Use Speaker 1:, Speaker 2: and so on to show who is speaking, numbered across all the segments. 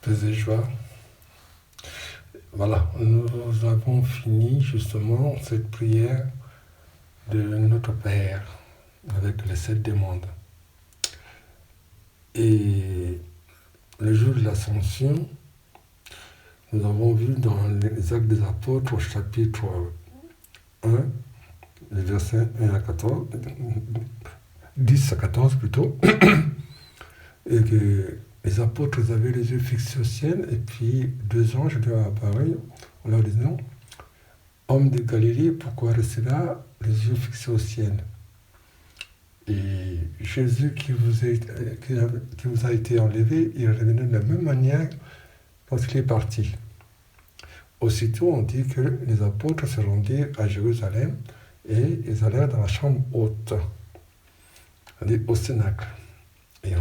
Speaker 1: Paix et joie. Voilà, nous avons fini justement cette prière de notre Père avec les 7 demandes. Et le jour de l'Ascension, nous avons vu dans les Actes des Apôtres au chapitre 1, les versets 1 à 14, 10 à 14 plutôt, et que les apôtres avaient les yeux fixés au ciel, et puis 2 anges leur apparurent en leur disant: Hommes de Galilée, pourquoi restez là, les yeux fixés au ciel? Et Jésus qui vous a été enlevé, il revenait de la même manière lorsqu'il est parti. Aussitôt, on dit que les apôtres se rendirent à Jérusalem et ils allèrent dans la chambre haute, c'est-à-dire au Cénacle. Et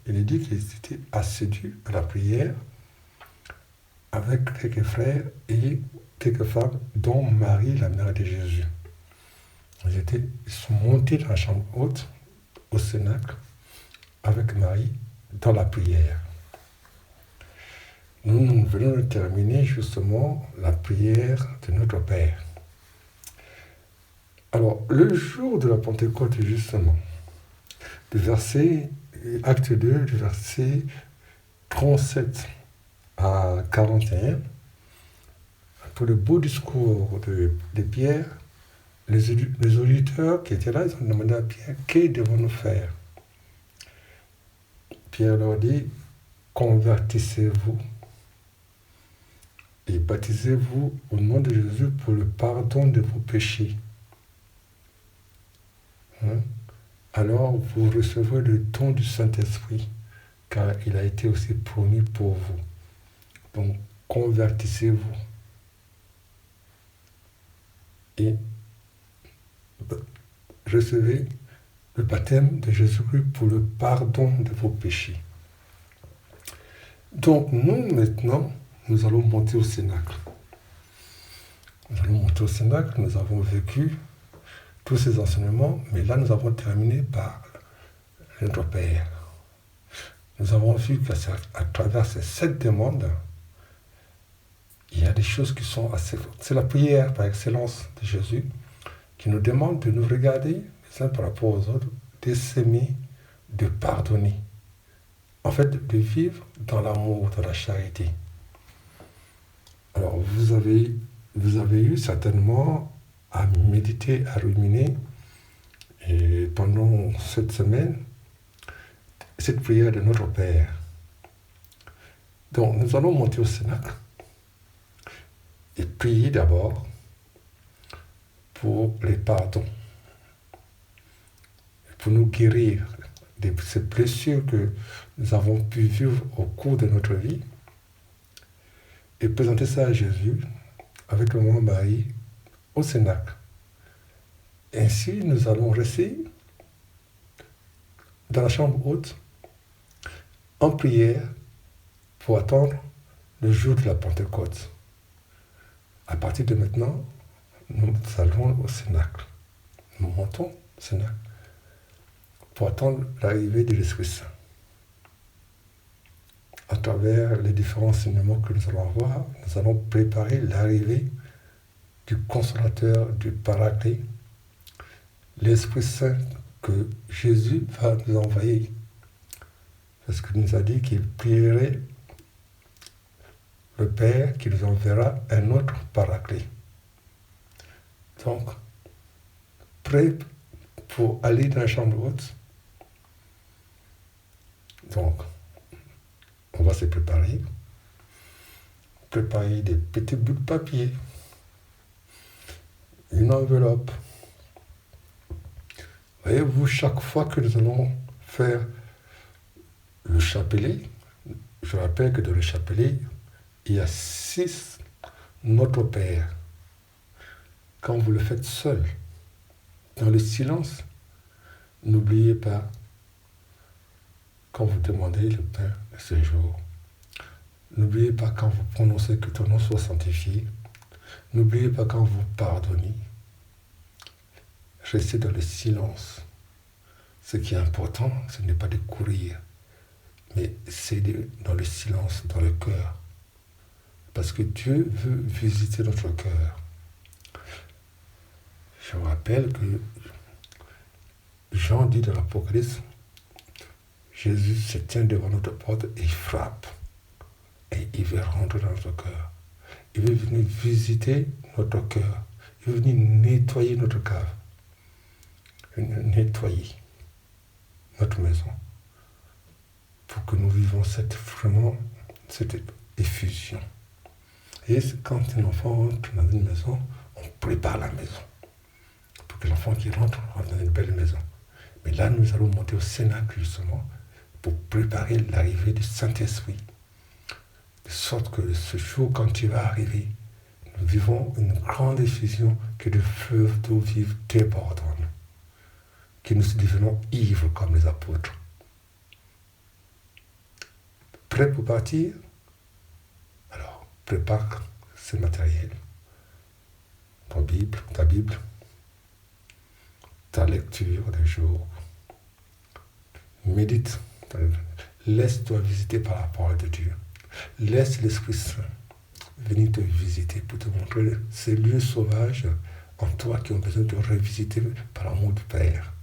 Speaker 1: il est dit qu'ils étaient assidus à la prière avec quelques frères et quelques femmes, dont Marie, la mère de Jésus. Ils sont montés dans la chambre haute, au Cénacle, avec Marie, dans la prière. Nous venons de terminer justement la prière de notre Père. Alors, le jour de la Pentecôte, justement, acte 2, du verset 37 à 41, pour le beau discours de Pierre, les auditeurs qui étaient là, ils ont demandé à Pierre: que devons-nous faire? Pierre leur dit: convertissez-vous et baptisez-vous au nom de Jésus pour le pardon de vos péchés. Alors vous recevrez le don du Saint-Esprit, car il a été aussi promis pour vous. Donc, convertissez-vous et recevez le baptême de Jésus-Christ pour le pardon de vos péchés. Donc, nous, maintenant, nous allons monter au Cénacle. Nous avons vécu tous ces enseignements, mais là, nous avons terminé par notre Père. Nous avons vu qu'à travers ces 7 demandes, il y a des choses qui sont assez fortes. C'est la prière par excellence de Jésus qui nous demande de nous regarder les uns par rapport aux autres, de s'aimer, de pardonner. En fait, de vivre dans l'amour, dans la charité. Alors, vous avez eu certainement à méditer, à ruminer, et pendant cette semaine, cette prière de notre Père. Donc, nous allons monter au Cénacle et prier d'abord pour les pardons, pour nous guérir de ces blessures que nous avons pu vivre au cours de notre vie, et présenter ça à Jésus avec le moment Marie au Cénacle. Ainsi, nous allons rester dans la chambre haute en prière pour attendre le jour de la Pentecôte. À partir de maintenant, nous allons au Cénacle. Nous montons au Cénacle pour attendre l'arrivée de l'Esprit Saint. À travers les différents enseignements que nous allons avoir, nous allons préparer l'arrivée du Consolateur, du Paraclet, l'Esprit Saint que Jésus va nous envoyer. Parce qu'il nous a dit qu'il prierait le Père qui nous enverra un autre Paraclet. Donc, prêt pour aller dans la chambre haute. Donc, on va se préparer des petits bouts de papier, une enveloppe. Voyez-vous, chaque fois que nous allons faire le chapelet, je rappelle que dans le chapelet, il y a 6 Notre Père. Quand vous le faites seul, dans le silence, n'oubliez pas, quand vous demandez le pain de ce jour, n'oubliez pas quand vous prononcez que ton nom soit sanctifié, n'oubliez pas quand vous pardonnez, restez dans le silence. Ce qui est important, ce n'est pas de courir, mais c'est dans le silence, dans le cœur. Parce que Dieu veut visiter notre cœur. Je vous rappelle que Jean dit dans l'Apocalypse, Jésus se tient devant notre porte et il frappe. Et il veut rentrer dans notre cœur. Il veut venir visiter notre cœur. Il veut venir nettoyer notre cave. Nettoyer notre maison. Pour que nous vivons vraiment cette effusion. Et quand un enfant rentre dans une maison, on prépare la maison. Pour que l'enfant qui rentre dans une belle maison. Mais là, nous allons monter au Cénacle, justement, pour préparer l'arrivée du Saint-Esprit. De sorte que ce jour, quand il va arriver, nous vivons une grande effusion que de fleuves d'eau vive débordent en nous. Que nous devenons ivres comme les apôtres. Prêt pour partir? Alors, prépare ce matériel. Ta Bible, ta lecture des jours. Médite. Laisse-toi visiter par la parole de Dieu. Laisse l'Esprit Saint venir te visiter pour te montrer ces lieux sauvages en toi qui ont besoin de revisiter par l'amour du Père.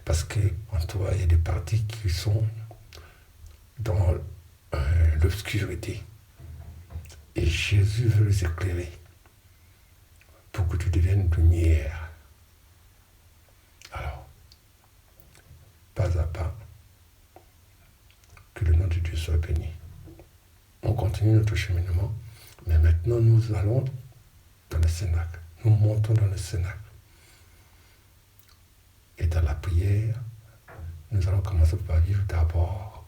Speaker 1: Parce qu'en toi, il y a des parties qui sont dans l'obscurité. Et Jésus veut les éclairer pour que tu deviennes lumière. Alors, pas à pas, que le nom de Dieu soit béni. On continue notre cheminement, mais maintenant nous allons dans le Cénacle. Nous montons dans le Cénacle. Et dans la prière, nous allons commencer par vivre d'abord,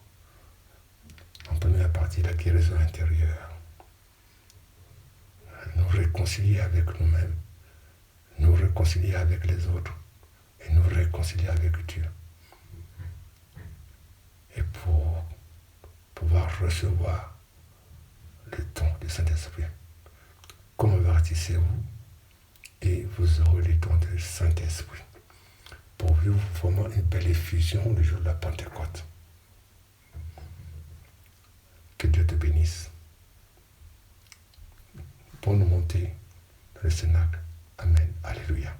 Speaker 1: en première partie, la guérison intérieure. Nous réconcilier avec nous-mêmes, nous réconcilier avec les autres, et nous réconcilier avec Dieu. Et pour pouvoir recevoir le don du Saint-Esprit, convertissez-vous et vous aurez le don du Saint-Esprit pour vivre vraiment une belle effusion le jour de la Pentecôte. Que Dieu te bénisse. Bonne montée dans le Cénacle. Amen. Alléluia.